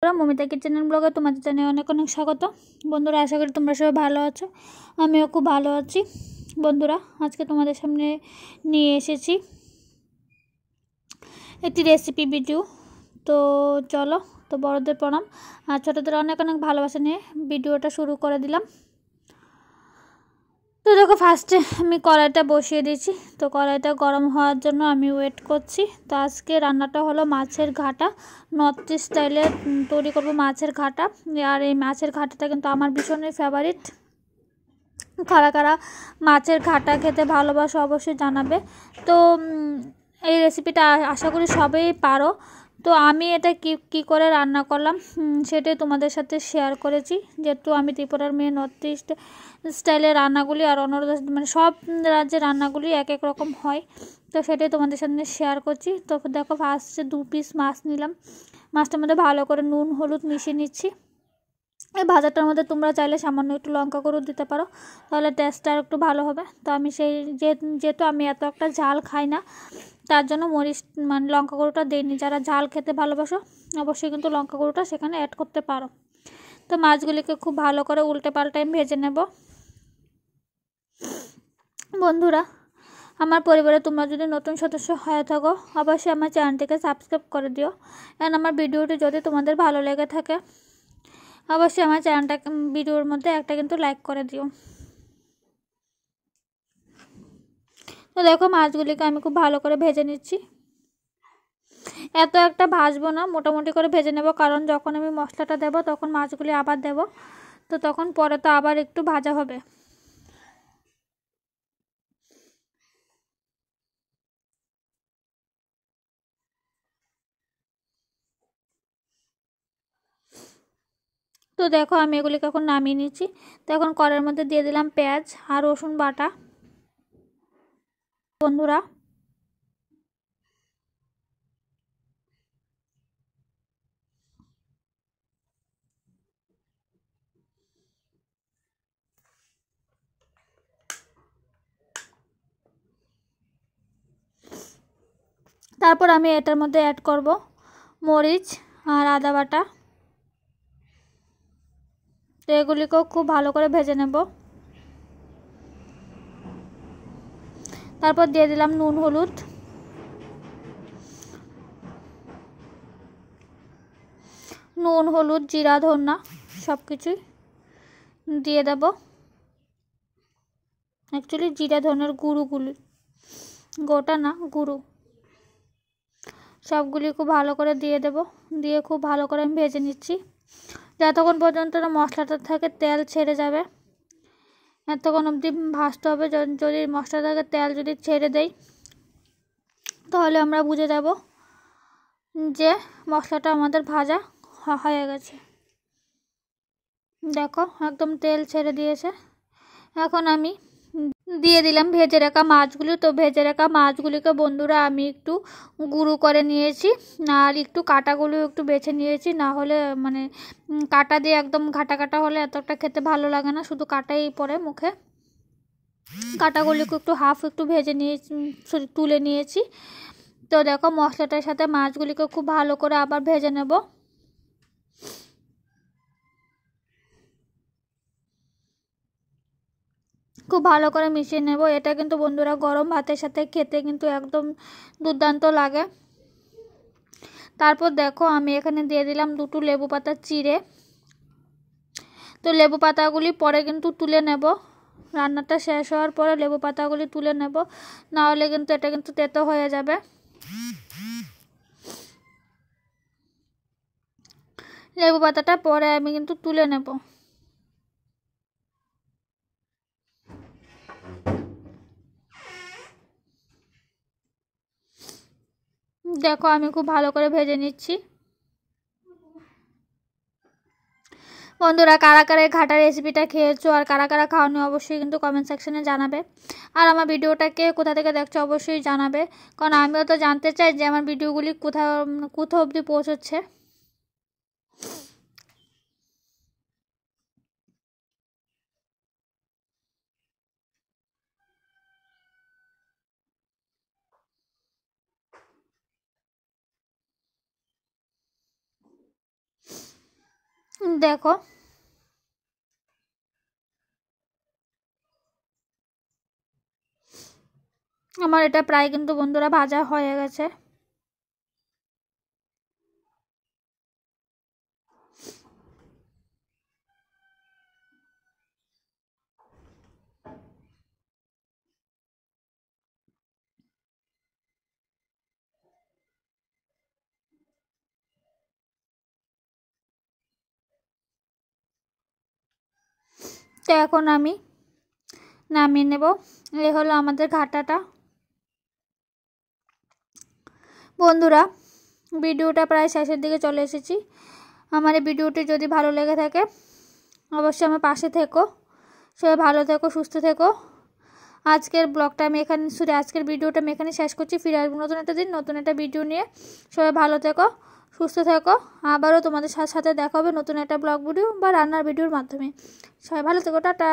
মমিতা কিচেনের ব্লগে তোমাদের জানাই অনেক অনেক স্বাগত। বন্ধুরা, আশা করি তোমরা সবাই ভালো আছো, আমিও খুব ভালো আছি। বন্ধুরা, আজকে তোমাদের সামনে নিয়ে এসেছি একটি রেসিপি ভিডিও। তো চলো, তো বড়দের প্রণাম আর ছোটদের অনেক অনেক ভালোবাসা নিয়ে ভিডিওটা শুরু করে দিলাম। তো দেখো, ফার্স্টে আমি কড়াইটা বসিয়ে দিয়েছি। তো কড়াইটা গরম হওয়ার জন্য আমি ওয়েট করছি। তো আজকে রান্নাটা হলো মাছের ঘাটা, নর্থ ইস্ট স্টাইলে তৈরি করবো মাছের ঘাটা। আর এই মাছের ঘাটাটা কিন্তু আমার ভীষণই ফেভারিট। কারা কারা মাছের ঘাটা খেতে ভালোবাসো অবশ্যই জানাবে। তো এই রেসিপিটা আশা করি সবাই পারো। তো আমি এটা কি করে রান্না করলাম সেটাই তোমাদের সাথে শেয়ার করেছি। যেহেতু আমি ত্রিপুরার মেয়ে, নর্থ ইস্ট স্টাইলের রান্নাগুলি আর অন্য মানে সব রাজ্যের রান্নাগুলি এক এক রকম হয়, তো সেটাই তোমাদের সামনে শেয়ার করছি। তো দেখো, ফার্স্টে 2 পিস মাছ নিলাম। মাছটার মধ্যে ভালো করে নুন হলুদ মিশিয়ে নিচ্ছি। এই ভাজাটার মধ্যে তোমরা চাইলে সামান্য একটু লঙ্কা গুঁড়ো দিতে পারো, তাহলে টেস্টটা আর একটু ভালো হবে। তো আমি যেহেতু আমি এত একটা ঝাল খাই না, তার জন্য মরিচ মানে লঙ্কা গুঁড়োটা দিইনি। যারা ঝাল খেতে ভালোবাসো অবশ্যই কিন্তু লঙ্কা গুঁড়োটা সেখানে অ্যাড করতে পারো। তো মাছগুলিকে খুব ভালো করে উল্টে পাল্টাই ভেজে নেব। বন্ধুরা, আমার পরিবারে তোমরা যদি নতুন সদস্য হয়ে থাকো, অবশ্যই আমার চ্যানেলটিকে সাবস্ক্রাইব করে দিও। অ্যান্ড আমার ভিডিওটি যদি তোমাদের ভালো লেগে থাকে, অবশ্যই আমার চ্যানেলটা ভিডিওর মধ্যে একটা কিন্তু লাইক করে দিও। তো দেখো, মাছগুলিকে আমি খুব ভালো করে ভেজে নিচ্ছি। এত একটা ভাজবো না, মোটামুটি করে ভেজে নেব, কারণ যখন আমি মশলাটা দেব তখন মাছগুলি আবার দেব, তো তখন পরে তো আবার একটু ভাজা হবে। তো দেখো, আমি এগুলিকে এখন নামিয়ে নিচ্ছি। তো এখন কড়াইয়ের মধ্যে দিয়ে দিলাম পেঁয়াজ আর রসুন বাটা। বন্ধুরা, তারপর আমি এটার মধ্যে অ্যাড করব মরিচ আর আদা বাটা। তো এগুলিকেও খুব ভালো করে ভেজে নেব। তারপর দিয়ে দিলাম নুন হলুদ, জিরা ধনিয়া সব কিছুই দিয়ে দেব। অ্যাকচুয়ালি জিরা ধনিয়ার গুঁড়োগুলি, গোটা না, গুঁড়ো, সবগুলি খুব ভালো করে দিয়ে দেব। দিয়ে খুব ভালো করে আমি ভেজে নিচ্ছি যতক্ষণ পর্যন্ত না মশলাটা থেকে তেল ছেড়ে যাবে। এতক্ষণ অবধি ভাজতে হবে। যদি মশলা থেকে তেল যদি ছেড়ে দেয়, তাহলে আমরা বুঝে যাব যে মশলাটা আমাদের ভাজা হয়ে গেছে। দেখো, একদম তেল ছেড়ে দিয়েছে। এখন আমি দিয়ে দিলাম ভেজে রাখা মাছগুলি। তো ভেজে রাখা মাছগুলিকে বন্ধুরা আমি একটু গুঁড়ো করে নিয়েছি, আর একটু কাটাগুলো একটু বেছে নিয়েছি। না হলে মানে কাটা দিয়ে একদম ঘাটা কাটা হলে এতটা খেতে ভালো লাগে না, শুধু কাটাই পড়ে মুখে। কাটাগুলিকে একটু হাফ একটু ভেজে নিয়েছি, তুলে নিয়েছি। তো দেখো, মশলাটার সাথে মাছগুলিকে খুব ভালো করে আবার ভেজে নেব। খুব ভালো করে মিশিয়ে নেব। এটা কিন্তু বন্ধুরা গরম ভাতের সাথে খেতে কিন্তু একদম দুর্দান্ত লাগে। তারপর দেখো, আমি এখানে দিয়ে দিলাম 2টো লেবু পাতা চিড়ে। তো লেবু পাতাগুলি পরে কিন্তু তুলে নেব, রান্নাটা শেষ হওয়ার পরে লেবু পাতাগুলি তুলে নেব, না হলে কিন্তু এটা কিন্তু তেতো হয়ে যাবে। লেবু পাতাটা পরে আমি কিন্তু তুলে নেব। দেখো, আমি খুব ভালো করে ভেজে নিচ্ছি। বন্ধুরা, কারা কারা এই ঘাটা রেসিপিটা খেয়েছো আর কারা কারা খাওনি অবশ্যই কিন্তু কমেন্ট সেকশনে জানাবে। আর আমার ভিডিওটাকে কোথা থেকে দেখছো অবশ্যই জানাবে, কারণ আমিও তো জানতে চাই যে আমার ভিডিওগুলি কোথাও অবধি পৌঁছচ্ছে। দেখো আমার এটা প্রায় কিন্তু বন্ধুরা ভাজা হয়ে গেছে। তো এখন আমি নামিয়ে নেব। এই হলো আমাদের ঘাটাটা। বন্ধুরা ভিডিওটা প্রায় শেষের দিকে চলে এসেছি। আমার এই ভিডিওটি যদি ভালো লেগে থাকে অবশ্যই আমার পাশে থেকো। সবাই ভালো থেকো, সুস্থ থেকো। আজকের ব্লগটা আমি এখানে আজকের ভিডিওটা আমি এখানে শেষ করছি। ফিরে আসবো নতুন একটা দিন, নতুন একটা ভিডিও নিয়ে। সবাই ভালো থেকো, সুস্থ থেকো। আবারও তোমাদের সাথে দেখা হবে নতুন একটা ব্লগ ভিডিও বা রান্নার ভিডিওর মাধ্যমে। সবাই ভালো থেকো, টাটা।